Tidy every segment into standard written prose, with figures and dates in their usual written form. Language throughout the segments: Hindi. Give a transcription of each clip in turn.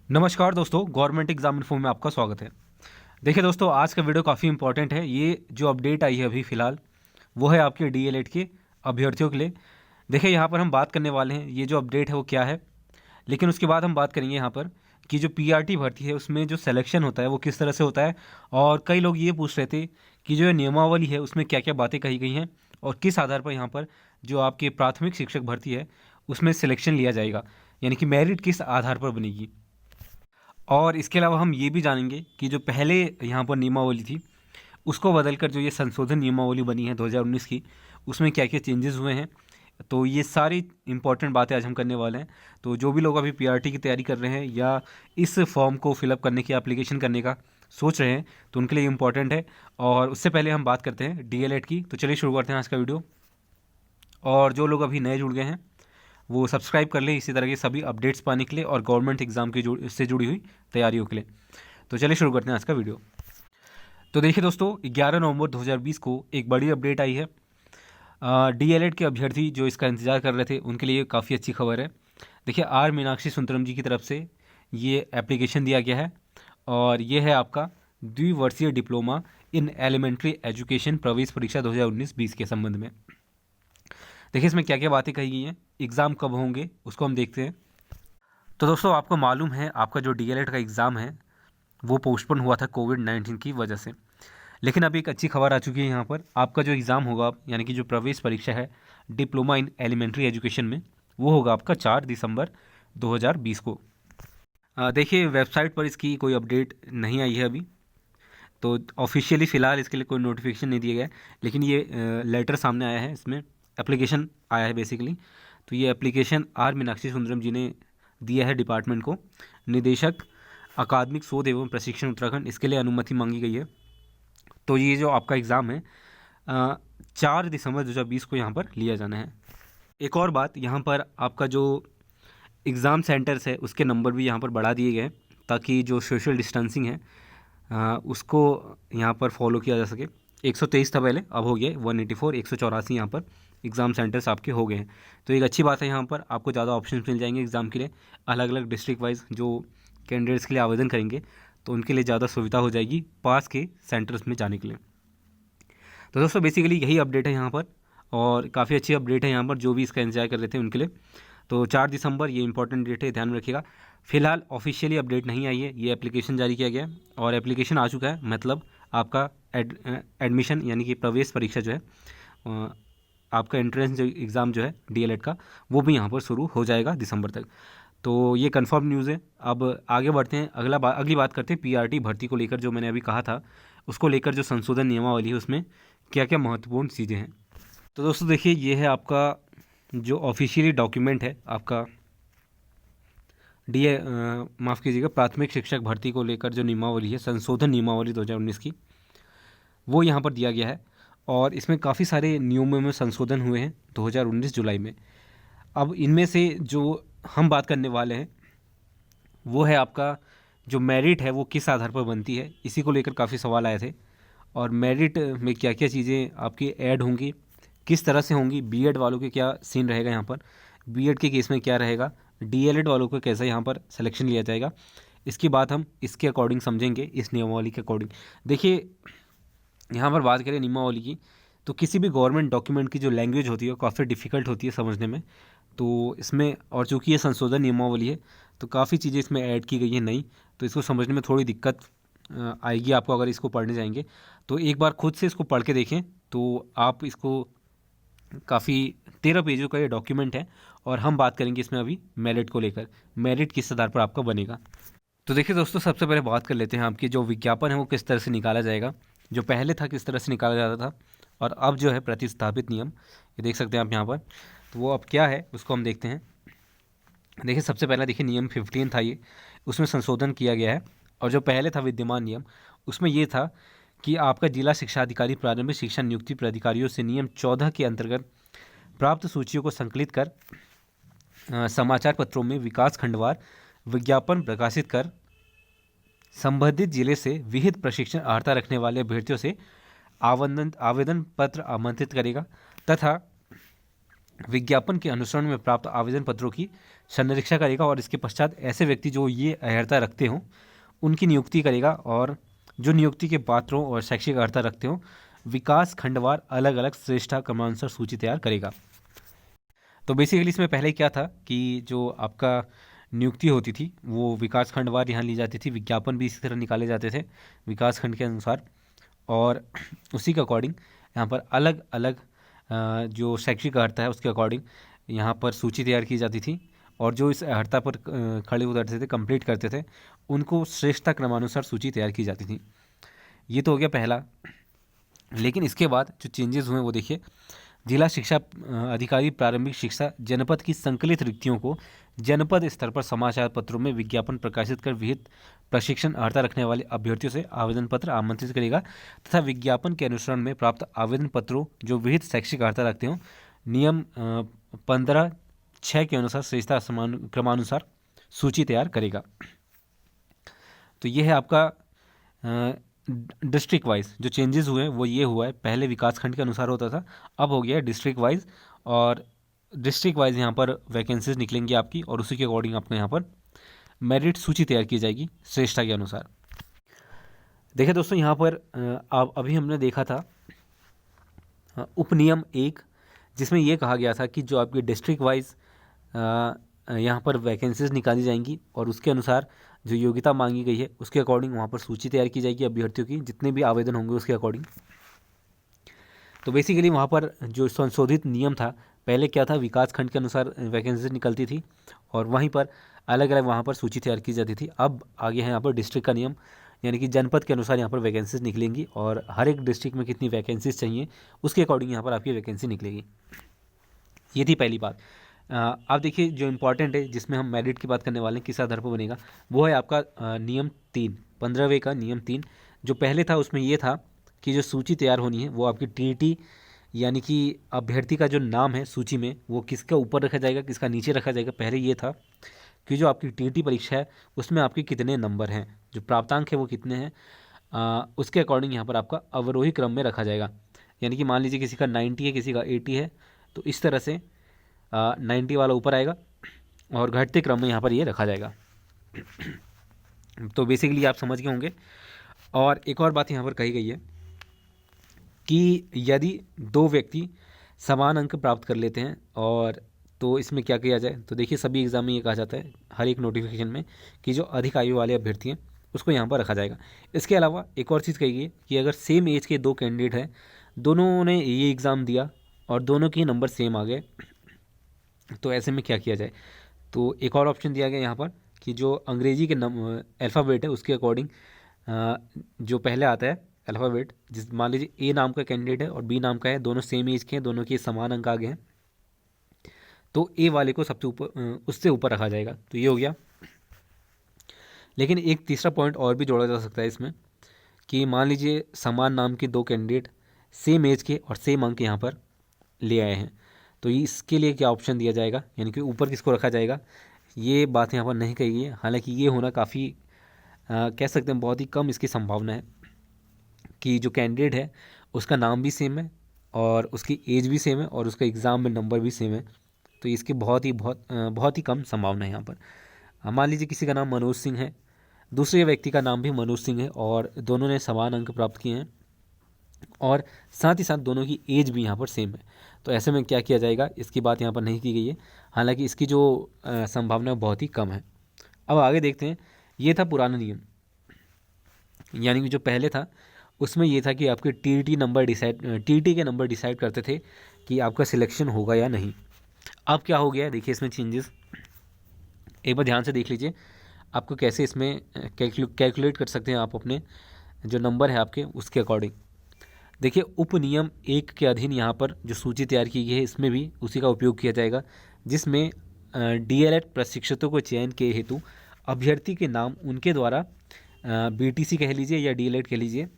नमस्कार दोस्तों, गवर्नमेंट एग्जाम इन्फो में आपका स्वागत है। देखिए दोस्तों, आज का वीडियो काफ़ी इंपॉर्टेंट है। ये जो अपडेट आई है अभी फ़िलहाल, वो है आपके डीएलएड के अभ्यर्थियों के लिए। देखिए यहाँ पर हम बात करने वाले हैं ये जो अपडेट है वो क्या है, लेकिन उसके बाद हम बात करेंगे यहाँ पर कि जो पीआरटी भर्ती है उसमें जो सिलेक्शन होता है वो किस तरह से होता है। और कई लोग ये पूछ रहे थे कि जो ये नियमावली है उसमें क्या क्या बातें कही गई हैं और किस आधार पर यहाँ पर जो आपके प्राथमिक शिक्षक भर्ती है उसमें सिलेक्शन लिया जाएगा, यानी कि मेरिट किस आधार पर बनेगी। और इसके अलावा हम ये भी जानेंगे कि जो पहले यहाँ पर नियमावली थी उसको बदलकर जो ये संशोधन नियमावली बनी है 2019 की, उसमें क्या क्या चेंजेस हुए हैं। तो ये सारी इंपॉर्टेंट बातें आज हम करने वाले हैं। तो जो भी लोग अभी पीआरटी की तैयारी कर रहे हैं या इस फॉर्म को फिलअप करने की एप्लीकेशन करने का सोच रहे हैं तो उनके लिए इम्पॉर्टेंट है। और उससे पहले हम बात करते हैं डीएलएड की। तो चलिए शुरू करते हैं आज का वीडियो। और जो लोग अभी नए जुड़ गए हैं वो सब्सक्राइब कर लें इसी तरह के सभी अपडेट्स पाने के लिए और गवर्नमेंट एग्जाम की से जुड़ी हुई तैयारियों के लिए। तो चलिए शुरू करते हैं आज का वीडियो। तो देखिए दोस्तों, 11 नवंबर 2020 को एक बड़ी अपडेट आई है। डीएलएड के अभ्यर्थी जो इसका इंतजार कर रहे थे उनके लिए काफ़ी अच्छी खबर है। देखिए, आर मीनाक्षी सुंदरम जी की तरफ से ये एप्लीकेशन दिया गया है और ये है आपका द्विवर्षीय डिप्लोमा इन एलिमेंट्री एजुकेशन प्रवेश परीक्षा 2019-20 के संबंध में। देखिए इसमें क्या क्या बातें कही गई हैं, एग्ज़ाम कब होंगे उसको हम देखते हैं। तो दोस्तों, आपको मालूम है आपका जो डीएलएड का एग्ज़ाम है वो पोस्टपोन हुआ था कोविड-19 की वजह से। लेकिन अभी एक अच्छी खबर आ चुकी है यहाँ पर, आपका जो एग्ज़ाम होगा यानी कि जो प्रवेश परीक्षा है डिप्लोमा इन एलिमेंट्री एजुकेशन में, वो होगा आपका 4 दिसंबर 2020 को। देखिए वेबसाइट पर इसकी कोई अपडेट नहीं आई है अभी, तो ऑफिशियली फ़िलहाल इसके लिए कोई नोटिफिकेशन नहीं दिया गया है। लेकिन ये लेटर सामने आया है, इसमें एप्लीकेशन आया है बेसिकली। तो ये एप्लीकेशन आर मीनाक्षी सुंदरम जी ने दिया है डिपार्टमेंट को, निदेशक अकादमिक शोध एवं प्रशिक्षण उत्तराखंड, इसके लिए अनुमति मांगी गई है। तो ये जो आपका एग्ज़ाम है 4 दिसंबर 2020 को यहाँ पर लिया जाना है। एक और बात, यहाँ पर आपका जो एग्ज़ाम सेंटर्स है उसके नंबर भी यहाँ पर बढ़ा दिए गए हैं ताकि जो सोशल डिस्टेंसिंग है उसको यहाँ पर फॉलो किया जा सके। 123 था पहले, अब हो गया 184, 184 यहाँ पर एग्ज़ाम सेंटर्स आपके हो गए हैं। तो एक अच्छी बात है, यहाँ पर आपको ज़्यादा ऑप्शन मिल जाएंगे एग्ज़ाम के लिए। अलग अलग डिस्ट्रिक्ट वाइज जो कैंडिडेट्स के लिए आवेदन करेंगे तो उनके लिए ज़्यादा सुविधा हो जाएगी पास के सेंटर्स में जाने के लिए। तो दोस्तों बेसिकली यही अपडेट है यहाँ पर, और काफ़ी अच्छी अपडेट है यहाँ पर जो भी इसका इंतजार कर रहे थे उनके लिए। तो 4 दिसंबर ये इंपॉर्टेंट डेट है, ध्यान में रखिएगा। फिलहाल ऑफिशियली अपडेट नहीं आई है, ये एप्लीकेशन जारी किया गया है और एप्लीकेशन आ चुका है, मतलब आपका एडमिशन यानी कि प्रवेश परीक्षा जो है आपका एंट्रेंस जो एग्ज़ाम जो है डीएलएड का, वो भी यहाँ पर शुरू हो जाएगा दिसंबर तक। तो ये कंफर्म न्यूज़ है। अब आगे बढ़ते हैं, अगली बात करते हैं पीआरटी भर्ती को लेकर। जो मैंने अभी कहा था उसको लेकर जो संशोधन नियमावली है उसमें क्या क्या महत्वपूर्ण चीज़ें हैं। तो दोस्तों देखिए, ये है आपका जो ऑफिशियली डॉक्यूमेंट है आपका माफ़ कीजिएगा, प्राथमिक शिक्षक भर्ती को लेकर जो नियमावली है, संशोधन नियमावली 2019 की, वो यहाँ पर दिया गया है। और इसमें काफ़ी सारे नियमों में संशोधन हुए हैं 2019 जुलाई में। अब इनमें से जो हम बात करने वाले हैं वो है आपका जो मेरिट है वो किस आधार पर बनती है, इसी को लेकर काफ़ी सवाल आए थे। और मेरिट में क्या क्या चीज़ें आपकी ऐड होंगी, किस तरह से होंगी, बीएड वालों के क्या सीन रहेगा यहाँ पर, बीएड के केस में क्या रहेगा, डीएलएड वालों को कैसे यहाँ पर सिलेक्शन लिया जाएगा, इसकी बात हम इसके अकॉर्डिंग समझेंगे, इस नियमावली के अकॉर्डिंग। देखिए यहाँ पर बात करें नियमावली की, तो किसी भी गवर्नमेंट डॉक्यूमेंट की जो लैंग्वेज होती है वो काफ़ी डिफ़िकल्ट होती है समझने में। तो इसमें, और चूंकि ये संशोधन नियमावली है तो काफ़ी चीज़ें इसमें ऐड की गई हैं नई, तो इसको समझने में थोड़ी दिक्कत आएगी आपको अगर इसको पढ़ने जाएंगे। तो एक बार खुद से इसको पढ़ के देखें तो आप इसको, काफ़ी 13 पेजों का ये डॉक्यूमेंट है और हम बात करेंगे इसमें अभी मेरिट को लेकर, मेरिट किस आधार पर आपका बनेगा। तो देखिए दोस्तों, सबसे पहले बात कर लेते हैं आपकी जो विज्ञापन है वो किस तरह से निकाला जाएगा। जो पहले था किस तरह से निकाला जाता था और अब जो है प्रतिस्थापित नियम, ये देख सकते हैं आप यहाँ पर, तो वो अब क्या है उसको हम देखते हैं। देखिए सबसे पहला देखिए नियम 15 था ये, उसमें संशोधन किया गया है। और जो पहले था विद्यमान नियम, उसमें ये था कि आपका जिला शिक्षा अधिकारी प्रारंभिक शिक्षा नियुक्ति प्राधिकारियों से नियम 14 के अंतर्गत प्राप्त सूचियों को संकलित कर समाचार पत्रों में विकास खंडवार विज्ञापन प्रकाशित कर संबंधित जिले से विहित प्रशिक्षण अर्हता रखने वाले अभ्यर्थियों से आवेदन पत्र आमंत्रित करेगा तथा विज्ञापन के अनुसरण में प्राप्त आवेदन पत्रों की संरक्षा करेगा और इसके पश्चात ऐसे व्यक्ति जो ये अर्हता रखते हों उनकी नियुक्ति करेगा, और जो नियुक्ति के पात्रों और शैक्षिक अर्हता रखते हों विकास खंडवार अलग अलग श्रेष्ठता क्रमानुसार सूची तैयार करेगा। तो बेसिकली इसमें पहले क्या था कि जो आपका नियुक्ति होती थी वो विकास खंडवार यहाँ ली जाती थी, विज्ञापन भी इसी तरह निकाले जाते थे विकास खंड के अनुसार, और उसी के अकॉर्डिंग यहाँ पर अलग अलग जो शैक्षिक अर्हता है उसके अकॉर्डिंग यहाँ पर सूची तैयार की जाती थी, और जो इस अर्हता पर खड़े उतरते थे, कंप्लीट करते थे, उनको श्रेष्ठता क्रमानुसार सूची तैयार की जाती थी। ये तो हो गया पहला। लेकिन इसके बाद जो चेंजेस हुए वो देखिए, जिला शिक्षा अधिकारी प्रारंभिक शिक्षा जनपद की संकलित रिक्तियों को जनपद स्तर पर समाचार पत्रों में विज्ञापन प्रकाशित कर विहित प्रशिक्षण अर्हता रखने वाले अभ्यर्थियों से आवेदन पत्र आमंत्रित करेगा तथा विज्ञापन के अनुसरण में प्राप्त आवेदन पत्रों जो विहित शैक्षिक अर्हता रखते हों नियम 15(6) के अनुसार श्रेष्ठता क्रमानुसार सूची तैयार करेगा। तो ये है आपका डिस्ट्रिक्ट वाइज जो चेंजेस हुए वो ये हुआ है, पहले विकास खंड के अनुसार होता था, अब हो गया है डिस्ट्रिक्ट वाइज, और डिस्ट्रिक्ट वाइज यहाँ पर वैकेंसीज निकलेंगी आपकी और उसी के अकॉर्डिंग आपको यहाँ पर मेरिट सूची तैयार की जाएगी श्रेष्ठता के अनुसार। देखिए दोस्तों, यहाँ पर अभी हमने देखा था उपनियम 1 जिसमें ये कहा गया था कि जो आपकी डिस्ट्रिक्ट वाइज यहाँ पर वैकेंसीज निकाली जाएंगी और उसके अनुसार जो योग्यता मांगी गई है उसके अकॉर्डिंग वहाँ पर सूची तैयार की जाएगी अभ्यर्थियों की, जितने भी आवेदन होंगे उसके अकॉर्डिंग। तो बेसिकली वहाँ पर जो संशोधित नियम था, पहले क्या था विकास खंड के अनुसार वैकेंसीज निकलती थी और वहीं पर अलग अलग वहाँ पर सूची तैयार की जाती थी। अब आगे है यहाँ पर डिस्ट्रिक्ट का नियम, यानी कि जनपद के अनुसार यहाँ पर वैकेंसीज निकलेंगी और हर एक डिस्ट्रिक्ट में कितनी वैकेंसीज चाहिए उसके अकॉर्डिंग यहाँ पर आपकी वैकेंसी निकलेगी। ये थी पहली बात। आप देखिए जो इम्पोर्टेंट है जिसमें हम मेरिट की बात करने वाले हैं किस आधार पर बनेगा, वो है आपका नियम 3 15वें का नियम 3। जो पहले था उसमें ये था कि जो सूची तैयार होनी है वो आपकी टीटी यानी कि अभ्यर्थी का जो नाम है सूची में वो किसका ऊपर रखा जाएगा किसका नीचे रखा जाएगा। पहले ये था कि जो आपकी टीटी परीक्षा है उसमें आपके कितने नंबर हैं, जो प्राप्तांक है वो कितने हैं, उसके अकॉर्डिंग यहाँ पर आपका अवरोही क्रम में रखा जाएगा। यानी कि मान लीजिए किसी का 90 है किसी का 80 है तो इस तरह से 90 वाला ऊपर आएगा और घटते क्रम में यहाँ पर ये रखा जाएगा। तो बेसिकली आप समझ गए होंगे। और एक और बात यहाँ पर कही गई है कि यदि दो व्यक्ति समान अंक प्राप्त कर लेते हैं और तो इसमें क्या किया जाए, तो देखिए सभी एग्जाम में ये कहा जाता है हर एक नोटिफिकेशन में कि जो अधिक आयु वाले अभ्यर्थी हैं उसको यहाँ पर रखा जाएगा। इसके अलावा एक और चीज़ कही गई है कि अगर सेम एज के 2 कैंडिडेट हैं, दोनों ने ये एग्ज़ाम दिया और दोनों के नंबर सेम आ गए, तो ऐसे में क्या किया जाए। तो एक और ऑप्शन दिया गया यहाँ पर कि जो अंग्रेजी के अल्फ़ाबेट है उसके अकॉर्डिंग जो पहले आता है अल्फ़ाबेट, जिस मान लीजिए ए नाम का कैंडिडेट है और बी नाम का है, दोनों सेम एज के हैं, दोनों के समान अंक आ गए हैं, तो ए वाले को सबसे ऊपर उससे ऊपर रखा जाएगा। तो ये हो गया। लेकिन एक तीसरा पॉइंट और भी जोड़ा जा सकता है इसमें कि मान लीजिए समान नाम के 2 कैंडिडेट सेम एज के और सेम अंक यहाँ पर ले आए हैं, तो इसके लिए क्या ऑप्शन दिया जाएगा, यानी कि ऊपर किसको रखा जाएगा, ये बात यहाँ पर नहीं कही गई है। हालांकि ये होना काफ़ी कह सकते हैं बहुत ही कम इसकी संभावना है कि जो कैंडिडेट है उसका नाम भी सेम है और उसकी एज भी सेम है और उसका एग्ज़ाम में नंबर भी सेम है। तो इसकी बहुत ही कम संभावना है यहाँ पर। मान लीजिए किसी का नाम मनोज सिंह है, दूसरे व्यक्ति का नाम भी मनोज सिंह है और दोनों ने समान अंक प्राप्त किए हैं और साथ ही साथ दोनों की एज भी यहाँ पर सेम है, तो ऐसे में क्या किया जाएगा इसकी बात यहाँ पर नहीं की गई है। हालांकि इसकी जो संभावना बहुत ही कम है। अब आगे देखते हैं। ये था पुराना नियम, यानी कि जो पहले था उसमें ये था कि आपके टीटी के नंबर डिसाइड करते थे कि आपका सिलेक्शन होगा या नहीं। अब क्या हो गया है देखिए इसमें चेंजेस, एक बार ध्यान से देख लीजिए आपको कैसे इसमें कैलकुलेट कर सकते हैं आप अपने जो नंबर है आपके उसके अकॉर्डिंग। देखिए उपनियम 1 के अधीन यहाँ पर जो सूची तैयार की गई है इसमें भी उसी का उपयोग किया जाएगा, जिसमें डीएलएड प्रशिक्षकों को चयन के हेतु अभ्यर्थी के नाम उनके द्वारा बीटीसी कह लीजिए या डीएलएड कह लीजिए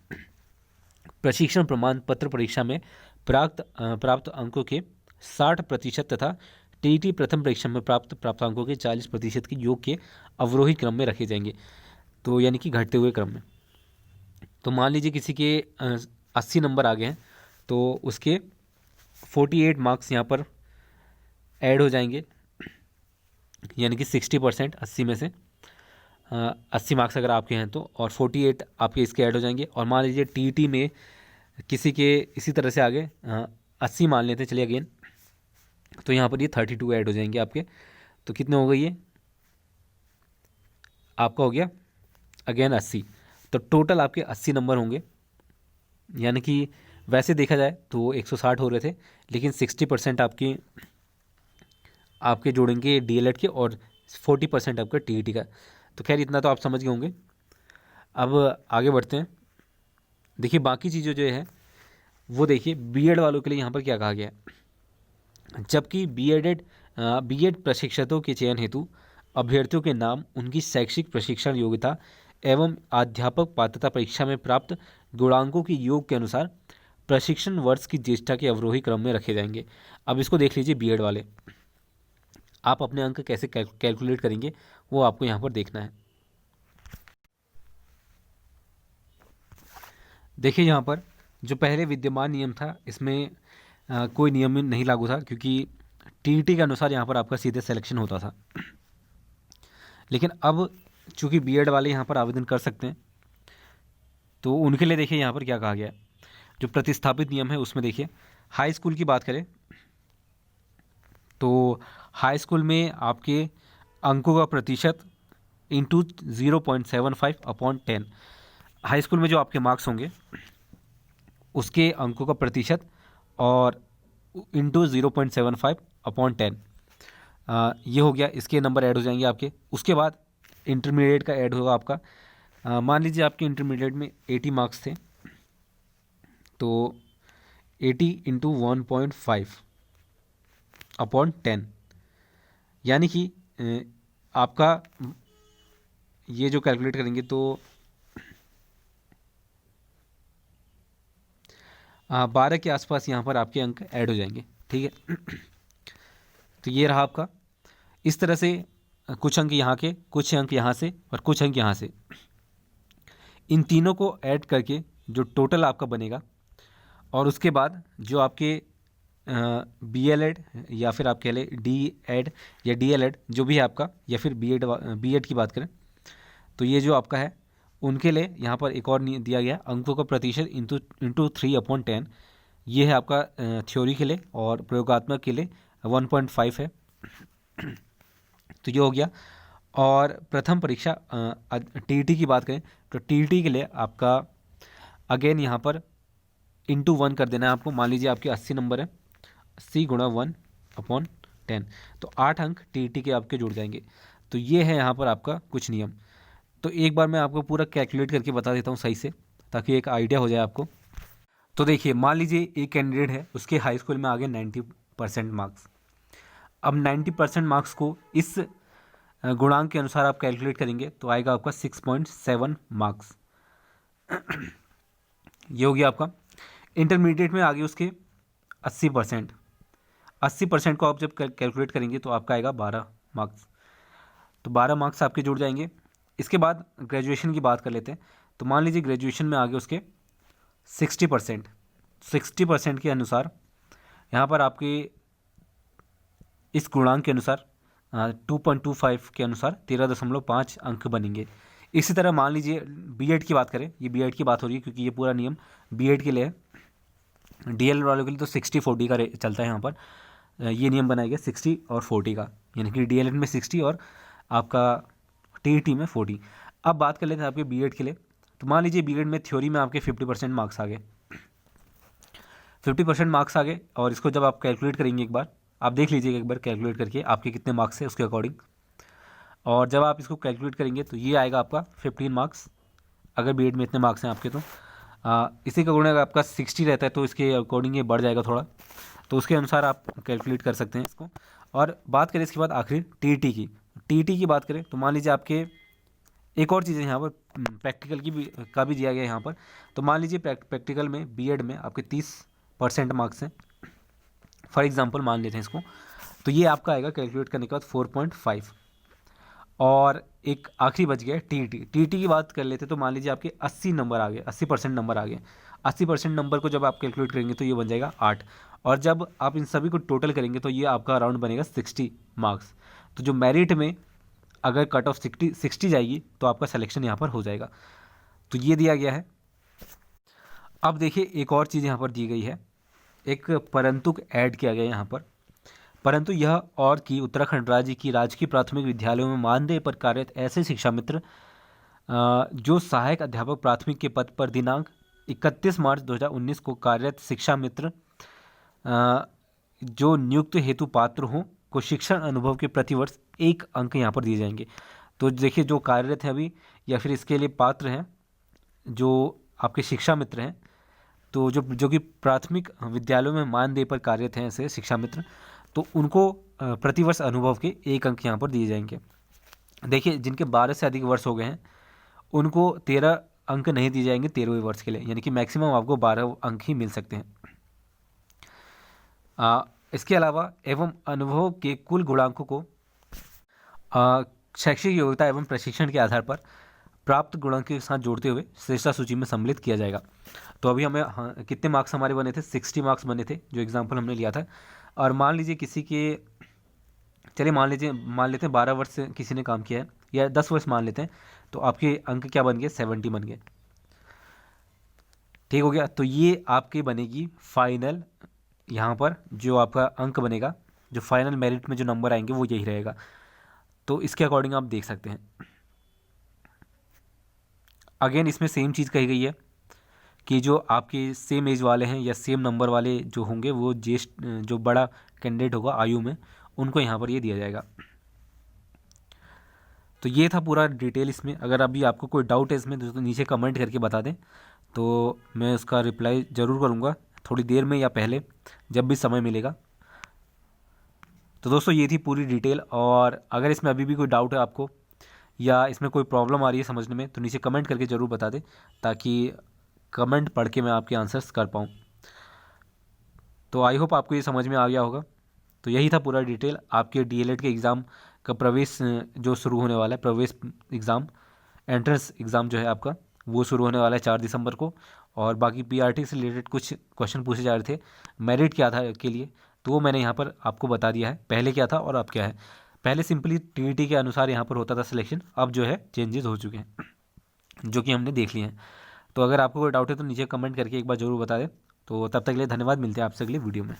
प्रशिक्षण प्रमाण पत्र परीक्षा में प्राप्त अंकों के 60% तथा टीटी प्रथम परीक्षा में प्राप्त प्राप्तांकों के 40% के योग के अवरोही क्रम में रखे जाएंगे, तो यानी कि घटते हुए क्रम में। तो मान लीजिए किसी के 80 नंबर आ गए हैं तो उसके 48 मार्क्स यहाँ पर ऐड हो जाएंगे, यानी कि 60% 80 में से 80 मार्क्स अगर आपके हैं तो, और 48 आपके इसके ऐड हो जाएंगे। और मान लीजिए टीईटी में किसी के इसी तरह से आगे 80 मान लेते हैं, चलिए अगेन, तो यहाँ पर ये 32 ऐड हो जाएंगे आपके। तो कितने हो गए ये आपका हो गया अगेन 80। तो टोटल आपके 80 नंबर होंगे, यानी कि वैसे देखा जाए तो वो 160 हो रहे थे, लेकिन 60% आपके जोड़ेंगे डीएलएड के और 40% आपका टीईटी का। तो खैर इतना तो आप समझ गए होंगे। अब आगे बढ़ते हैं। देखिए बाकी चीज़ें जो है वो देखिए बीएड वालों के लिए यहाँ पर क्या कहा गया है। जबकि बीएड प्रशिक्षकों के चयन हेतु अभ्यर्थियों के नाम उनकी शैक्षिक प्रशिक्षण योग्यता एवं अध्यापक पात्रता परीक्षा में प्राप्त गुणांकों के योग के अनुसार प्रशिक्षण वर्ष की ज्येष्ठता के अवरोही क्रम में रखे जाएंगे। अब इसको देख लीजिए बीएड वाले, आप अपने अंक कैसे कैलकुलेट करेंगे वो आपको यहाँ पर देखना है। देखिए यहाँ पर जो पहले विद्यमान नियम था इसमें कोई नियम नहीं लागू था, क्योंकि टीईटी के अनुसार यहाँ पर आपका सीधे सिलेक्शन होता था। लेकिन अब चूंकि बीएड वाले यहाँ पर आवेदन कर सकते हैं, तो उनके लिए देखिए यहाँ पर क्या कहा गया है। जो प्रतिस्थापित नियम है उसमें देखिए हाई स्कूल की बात करें तो हाई स्कूल में आपके अंकों का प्रतिशत इंटू 0.75/10। हाई स्कूल में जो आपके मार्क्स होंगे उसके अंकों का प्रतिशत और इंटू 0.75/10 ये हो गया, इसके नंबर ऐड हो जाएंगे आपके। उसके बाद इंटरमीडिएट का ऐड होगा आपका। मान लीजिए आपके इंटरमीडिएट में 80 मार्क्स थे, तो 80 इंटू 1.5/10, यानी कि आपका ये जो कैलकुलेट करेंगे तो 12 के आसपास यहाँ पर आपके अंक ऐड हो जाएंगे, ठीक है। तो ये रहा आपका। इस तरह से कुछ अंक यहाँ के, कुछ अंक यहाँ से और कुछ अंक यहाँ से, इन तीनों को ऐड करके जो टोटल आपका बनेगा, और उसके बाद जो आपके बीएलएड या फिर आप कह लें डीएड या डीएलएड जो भी है आपका, या फिर बीएड की बात करें तो ये जो आपका है उनके लिए यहाँ पर एक और दिया गया अंकों का प्रतिशत इंटू 3/10। ये है आपका थ्योरी के लिए, और प्रयोगात्मक के लिए 1.5 है। तो ये हो गया। और प्रथम परीक्षा टीईटी की बात करें तो टीईटी के लिए आपका अगेन यहाँ पर इंटू 1 कर देना है आपको। मान लीजिए आपके 80 नंबर है, 80 गुणा 1/10, तो 8 अंक टीईटी के आपके जुड़ जाएंगे। तो ये है यहाँ पर आपका कुछ नियम। तो एक बार मैं आपको पूरा कैलकुलेट करके बता देता हूँ सही से, ताकि एक आइडिया हो जाए आपको। तो देखिए मान लीजिए एक कैंडिडेट है, उसके हाई स्कूल में आ गए 90% मार्क्स। अब 90% मार्क्स को इस गुणांक के अनुसार आप कैलकुलेट करेंगे तो आएगा आपका 6.7 मार्क्स। ये हो गया आपका। इंटरमीडिएट में आगे उसके 80%, 80% को आप जब कैलकुलेट करेंगे तो आपका आएगा 12 मार्क्स। तो 12 मार्क्स आपके जुड़ जाएंगे। इसके बाद ग्रेजुएशन की बात कर लेते हैं। तो मान लीजिए ग्रेजुएशन में आगे उसके 60%, 60% के अनुसार यहाँ पर आपके इस गुणांक के अनुसार 2.25 के अनुसार 13.5 अंक बनेंगे। इसी तरह मान लीजिए बीएड की बात करें, ये बीएड की बात हो रही है क्योंकि ये पूरा नियम बीएड के लिए है। डीएल वालों के लिए तो 60-40 का चलता है। यहाँ पर ये नियम बनाया गया 60 और 40 का, यानी कि डीएलएड में 60 और आपका टीईटी में 40। अब बात कर लेते हैं आपके बीएड के लिए। तो मान लीजिए बीएड में थ्योरी में आपके 50% मार्क्स आ गए, 50% मार्क्स आ गए, और इसको जब आप कैलकुलेट करेंगे एक बार, आप देख लीजिएगा एक बार कैलकुलेट करके आपके कितने मार्क्स है उसके अकॉर्डिंग। और जब आप इसको कैलकुलेट करेंगे तो ये आएगा आपका 15 मार्क्स। अगर बीएड में इतने मार्क्स हैं आपके तो इसी का गुण अगर आपका 60 रहता है तो इसके अकॉर्डिंग ये बढ़ जाएगा थोड़ा, तो उसके अनुसार आप कैलकुलेट कर सकते हैं इसको। और बात करें इसके बाद आखिर टीईटी की, टीईटी की बात करें तो मान लीजिए आपके एक और चीज़ है यहाँ पर, प्रैक्टिकल का भी दिया गया है यहाँ पर। तो मान लीजिए प्रैक्टिकल में बीएड में आपके 30% मार्क्स हैं, फॉर एग्जांपल मान लेते हैं इसको। तो ये आपका आएगा कैलकुलेट करने के बाद 4.5। और एक आखिरी बच गया टीईटी। टीईटी की बात कर लेते तो मान लीजिए आपके 80 नंबर आ गए, 80% नंबर आ गए। 80% नंबर को जब आप कैलकुलेट करेंगे तो ये बन जाएगा 8। और जब आप इन सभी को टोटल करेंगे तो ये आपका अराउंड बनेगा 60 मार्क्स। तो जो मेरिट में अगर कट ऑफ 60 जाएगी तो आपका सिलेक्शन यहाँ पर हो जाएगा। तो ये दिया गया है। अब देखिए एक और चीज़ यहाँ पर दी गई है, एक परंतु ऐड किया गया यहाँ पर। परंतु यह और कि उत्तराखंड राज्य की राजकीय प्राथमिक विद्यालयों में मानदेय पर कार्यरत ऐसे शिक्षा मित्र जो सहायक अध्यापक प्राथमिक के पद पर दिनांक 31 मार्च 2019 को कार्यरत शिक्षा मित्र जो नियुक्त हेतु पात्र हों को शिक्षण अनुभव के प्रतिवर्ष 1 अंक यहाँ पर दिए जाएंगे। तो देखिए जो कार्यरत हैं अभी या फिर इसके लिए पात्र हैं जो आपके शिक्षा मित्र हैं, तो जो कि प्राथमिक विद्यालयों में मानदेय पर कार्यरत हैं ऐसे शिक्षा मित्र, तो उनको प्रतिवर्ष अनुभव के 1 अंक यहाँ पर दिए जाएंगे। देखिए जिनके 12 से अधिक वर्ष हो गए हैं उनको 13 अंक नहीं दिए जाएंगे 13वें वर्ष के लिए, यानी कि मैक्सिमम आपको 12 अंक ही मिल सकते हैं। इसके अलावा एवं अनुभव के कुल गुणांकों को शैक्षिक योग्यता एवं प्रशिक्षण के आधार पर प्राप्त गुणांक के साथ जोड़ते हुए श्रेष्ठता सूची में सम्मिलित किया जाएगा। तो अभी हमें कितने मार्क्स हमारे बने थे, 60 मार्क्स बने थे जो एग्जाम्पल हमने लिया था। और मान लीजिए किसी के, चलिए मान लेते हैं 12 वर्ष से किसी ने काम किया है या 10 वर्ष मान लेते हैं, तो आपके अंक क्या बन गए, 70 बन गए। ठीक हो गया। तो ये आपकी बनेगी फाइनल, यहाँ पर जो आपका अंक बनेगा, जो फाइनल मेरिट में जो नंबर आएंगे वो यही रहेगा। तो इसके अकॉर्डिंग आप देख सकते हैं। अगेन इसमें सेम चीज़ कही गई है कि जो आपके सेम एज वाले हैं या सेम नंबर वाले जो होंगे वो ज्येष्ठ जो बड़ा कैंडिडेट होगा आयु में, उनको यहाँ पर ये दिया जाएगा। तो ये था पूरा डिटेल इसमें। अगर अभी आपको कोई डाउट है इसमें तो नीचे कमेंट करके बता दें, तो मैं उसका रिप्लाई ज़रूर करूँगा थोड़ी देर में या पहले, जब भी समय मिलेगा। तो दोस्तों ये थी पूरी डिटेल। और अगर इसमें अभी भी कोई डाउट है आपको या इसमें कोई प्रॉब्लम आ रही है समझने में, तो नीचे कमेंट करके ज़रूर बता दें ताकि कमेंट पढ़ के मैं आपके आंसर्स कर पाऊँ। तो आई होप आपको ये समझ में आ गया होगा। तो यही था पूरा डिटेल। आपके डीएलएड के एग्ज़ाम का प्रवेश जो शुरू होने वाला है, प्रवेश एग्ज़ाम, एंट्रेंस एग्ज़ाम जो है आपका, वो शुरू होने वाला है 4 दिसंबर को। और बाकी पीआरटी से रिलेटेड कुछ क्वेश्चन पूछे जा रहे थे मेरिट के आधार के लिए, तो वो मैंने यहाँ पर आपको बता दिया है पहले क्या था और अब क्या है। पहले सिंपली टीईटी के अनुसार यहाँ पर होता था सिलेक्शन, अब जो है चेंजेस हो चुके हैं जो कि हमने देख लिए हैं। तो अगर आपको कोई डाउट है तो नीचे कमेंट करके एक बार ज़रूर बता दें। तो तब तक के लिए धन्यवाद, मिलते हैं आपसे अगली वीडियो में।